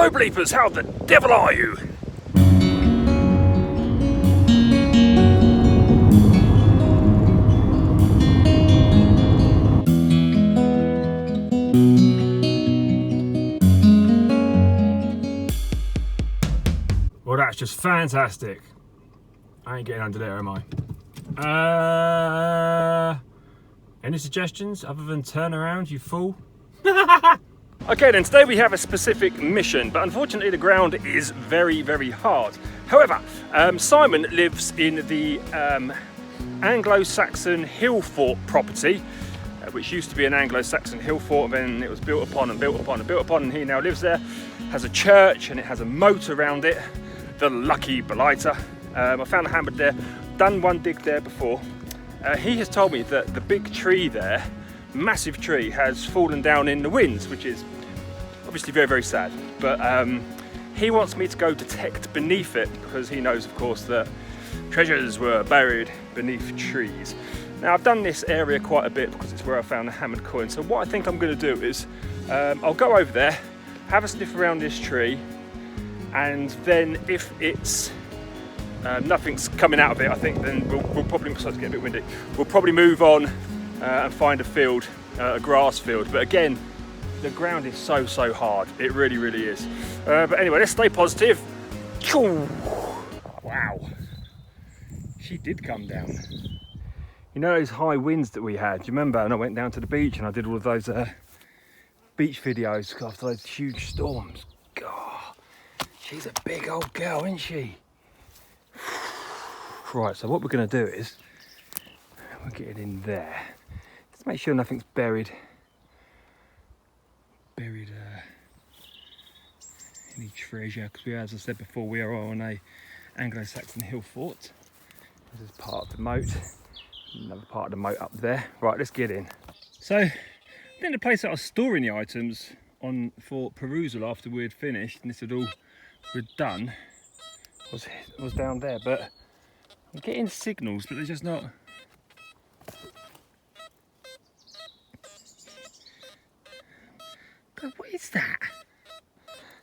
Hello bleepers, how the devil are you? Well, that's just fantastic. I ain't getting under there, am I? Any suggestions other than turn around, you fool? Okay then, today we have a specific mission, but unfortunately the ground is very, very hard. However, Simon lives in the Anglo-Saxon hill fort property, which used to be an Anglo-Saxon hill fort, and then it was built upon and built upon and built upon, and he now lives there. Has a church and it has a moat around it, the lucky blighter. I found a hammer there, done one dig there before. He has told me that the big tree there, massive tree, has fallen down in the winds, which is obviously very, very sad. But he wants me to go detect beneath it because he knows, of course, that treasures were buried beneath trees. Now, I've done this area quite a bit because it's where I found the hammered coin. So what I think I'm going to do is I'll go over there, have a sniff around this tree, and then if it's nothing's coming out of it, I think then we'll probably, so it's getting a bit windy, we'll probably move on and find a field, a grass field. But again, the ground is so hard. It really, really is. But anyway, let's stay positive. Wow, she did come down. You know those high winds that we had? Do you remember? And I went down to the beach and I did all of those beach videos after those huge storms. God, she's a big old girl, isn't she? Right, so what we're going to do is we're getting in there. Just make sure nothing's buried any treasure, because we, as I said before, we are on a Anglo-Saxon hill fort. This is part of the moat, another part of the moat up there. Right, let's get in. So I think the place that I was storing the items on for perusal after we had finished and this had all been done was down there, but I'm getting signals, but they're just not. God, what is that?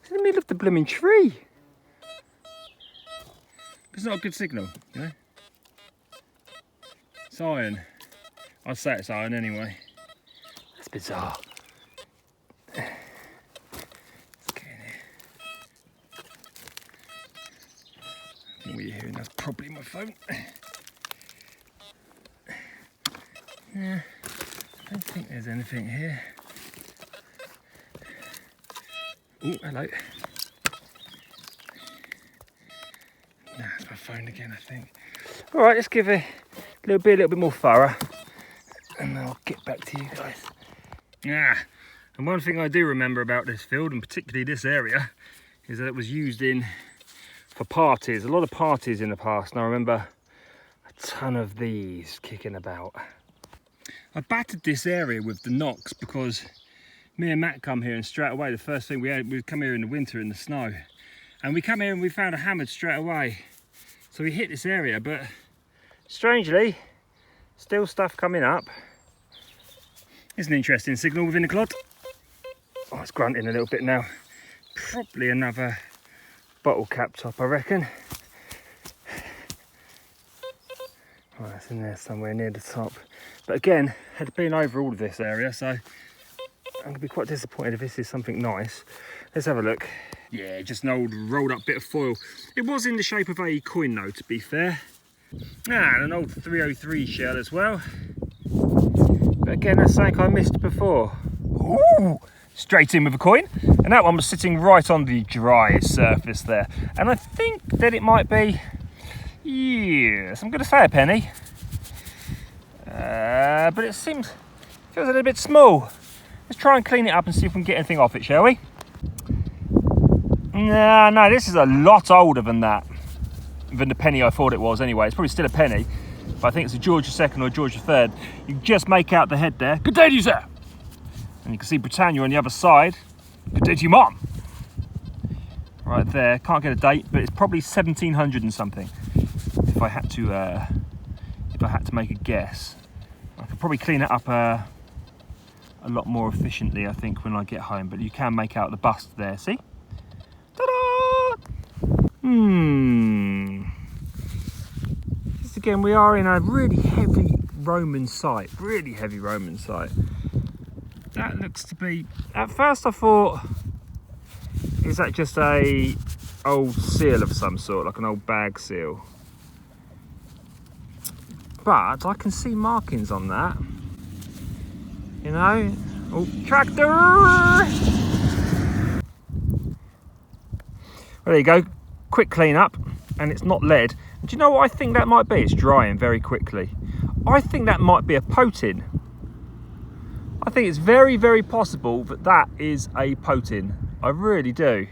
It's in the middle of the blooming tree. It's not a good signal, you know. It's iron. I'd say it's iron anyway. That's bizarre. Let's get in here. I think what you're hearing, that's probably my phone. Yeah, I don't think there's anything here. Oh, hello. Nah, it's my phone again, I think. All right, let's give it a little bit more thorough, and then I'll get back to you guys. Yeah, and one thing I do remember about this field, and particularly this area, is that it was used for parties. A lot of parties in the past, and I remember a ton of these kicking about. I battered this area with the knocks because me and Matt come here and straight away the first thing we come here in the winter in the snow, and we come here and we found a hammered straight away. So we hit this area, but strangely, still stuff coming up. It's an interesting signal within the clod. Oh, it's grunting a little bit now. Probably another bottle cap top, I reckon. Right, it's in there somewhere near the top. But again, had been over all of this area, so I'm going to be quite disappointed if this is something nice. Let's have a look. Yeah, just an old rolled up bit of foil. It was in the shape of a coin though, to be fair. And an old 303 shell as well. But again, that's something I missed before. Ooh, straight in with a coin. And that one was sitting right on the dry surface there. And I think that it might be, yes, I'm going to say a penny. But it feels a little bit small. Let's try and clean it up and see if we can get anything off it, shall we? No, this is a lot older than that. Than the penny I thought it was anyway. It's probably still a penny, but I think it's a George II or George III. You can just make out the head there. Good day to you, sir. And you can see Britannia on the other side. Good day to you, mum. Right there. Can't get a date, but it's probably 1700 and something. If I had to make a guess, I could probably clean it up a lot more efficiently, I think, when I get home. But you can make out the bust there. See? Just again, we are in a really heavy Roman site. Really heavy Roman site. That looks to be... At first I thought, is that just a old seal of some sort, like an old bag seal? But I can see markings on that. You know? Oh, tractor! Well, there you go. Quick clean up, and it's not lead. And do you know what I think that might be? It's drying very quickly. I think that might be a potin. I think it's very, very possible that that is a potin. I really do.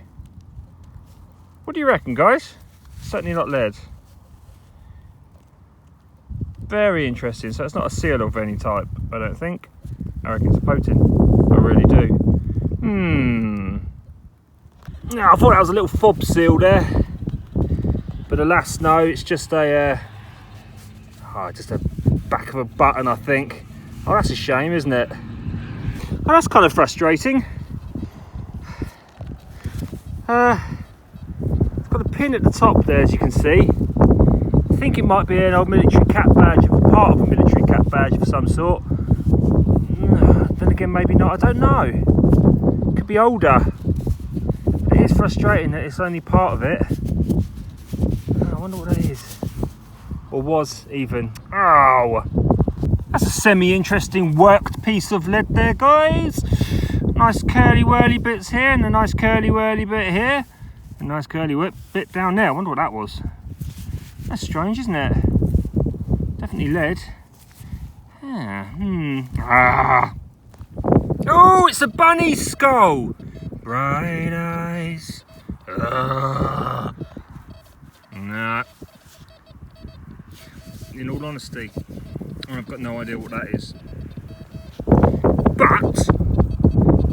What do you reckon, guys? Certainly not lead. Very interesting. So it's not a seal of any type, I don't think. I reckon it's a potin. I really do. Now, I thought that was a little fob seal there, but alas, no. It's just a back of a button, I think. Oh, that's a shame, isn't it? Oh, that's kind of frustrating. It's got a pin at the top there, as you can see. I think it might be an old military cap badge, part of a military cap badge of some sort. Then again, maybe not. I don't know. It could be older. It is frustrating that it's only part of it. I wonder what that is. Or was even. Oh! That's a semi-interesting worked piece of lead there, guys. Nice curly whirly bits here, and a nice curly whirly bit here. A nice curly bit down there. I wonder what that was. That's strange, isn't it? Definitely lead. Oh, it's a bunny skull. Bright eyes. Nah. In all honesty, I've got no idea what that is. But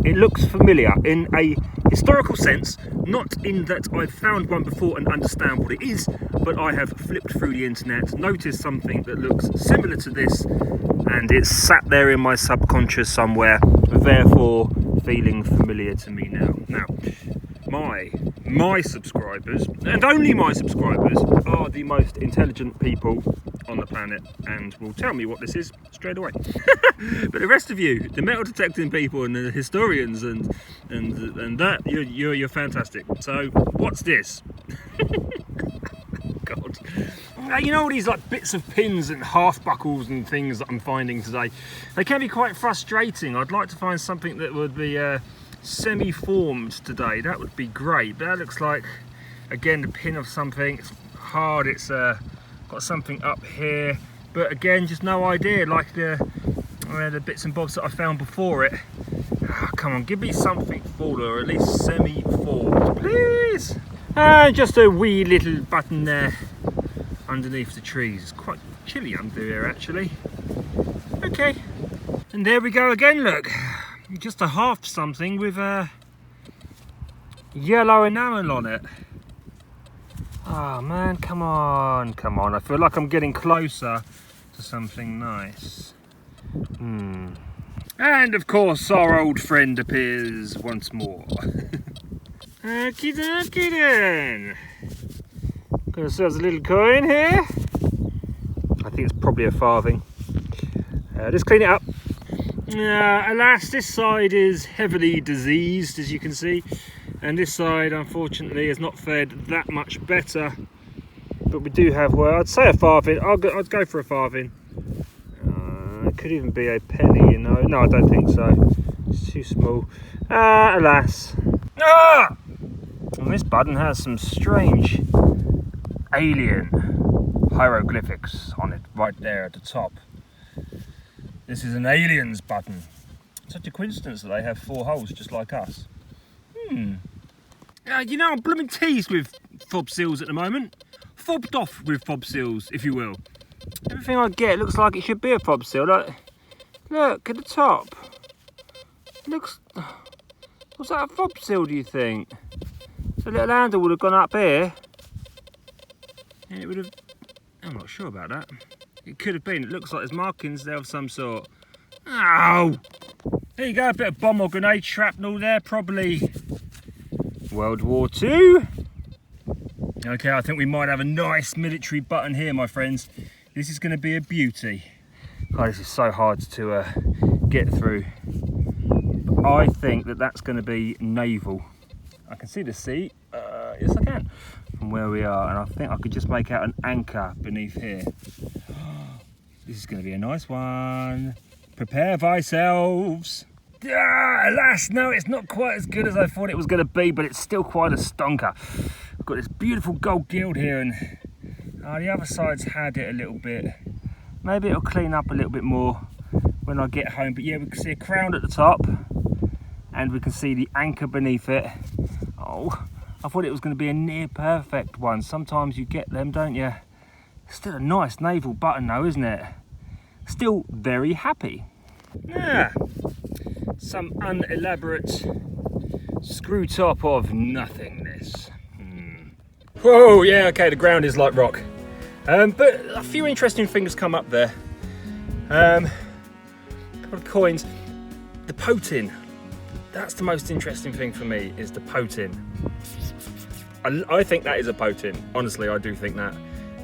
it looks familiar in a historical sense, not in that I've found one before and understand what it is, but I have flipped through the internet, noticed something that looks similar to this, and it's sat there in my subconscious somewhere, therefore feeling familiar to me now. Now, my subscribers, and only my subscribers, are the most intelligent people on the planet and will tell me what this is straight away. But the rest of you, the metal detecting people and the historians and that, you're fantastic. So what's this? God. You know all these like bits of pins and half buckles and things that I'm finding today, they can be quite frustrating. I'd like to find something that would be semi-formed today. That would be great. But that looks like, again, the pin of something. It's hard. It's got something up here, but again, just no idea. Like the bits and bobs that I found before it. Oh, come on, give me something full, or at least semi-formed, please. And just a wee little button there underneath the trees. It's quite chilly under here, actually. Okay, and there we go again. Look, just a half something with a yellow enamel on it. Oh man, come on, come on. I feel like I'm getting closer to something nice. And of course, our old friend appears once more. Okie dokie then. Got ourselves a little coin here. I think it's probably a farthing. Let's clean it up. Alas, this side is heavily diseased, as you can see. And this side, unfortunately, has not fared that much better. But we do have, well, I'd say a farthing. I'd go for a farthing. It could even be a penny, you know. No, I don't think so. It's too small. Alas. Ah! And this button has some strange alien hieroglyphics on it, right there at the top. This is an aliens button. Such a coincidence that they have 4 holes just like us. You know, I'm blooming teased with fob seals at the moment. Fobbed off with fob seals, if you will. Everything I get looks like it should be a fob seal. Look at the top. Looks. Was that a fob seal, do you think? The little handle would have gone up here. And it would have. I'm not sure about that. It could have been. It looks like there's markings there of some sort. Ow! There you go, a bit of bomb or grenade shrapnel there, probably World War II. Okay, I think we might have a nice military button here, my friends. This is going to be a beauty. God, this is so hard to get through. But I think that that's going to be naval. I can see the sea. Yes, I can. From where we are, and I think I could just make out an anchor beneath here. This is going to be a nice one. Prepare thyselves. Alas, no, it's not quite as good as I thought it was going to be, but it's still quite a stonker. I've got this beautiful gold gild here, and the other side's had it a little bit. Maybe it'll clean up a little bit more when I get home. But yeah, we can see a crown at the top, and we can see the anchor beneath it. Oh, I thought it was going to be a near perfect one. Sometimes you get them, don't you? Still a nice naval button though, isn't it? Still very happy. Yeah, some unelaborate screw top of nothingness. Whoa, yeah, okay, the ground is like rock. But a few interesting things come up there. A couple of coins. The potin. That's the most interesting thing for me, is the potin. I think that is a potin. Honestly, I do think that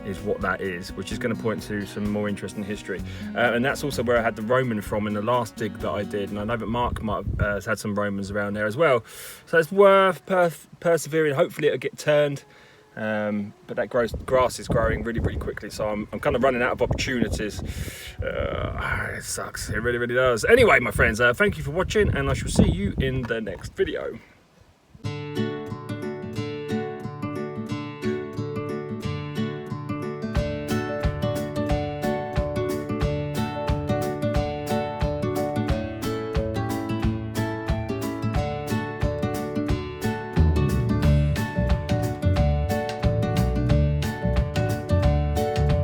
is what that is, which is going to point to some more interesting history. And that's also where I had the Roman from in the last dig that I did. And I know that Mark might have had some Romans around there as well. So it's worth persevering. Hopefully it'll get turned. But that grass is growing really, really quickly. So I'm kind of running out of opportunities. It sucks. It really, really does. Anyway, my friends, thank you for watching, and I shall see you in the next video.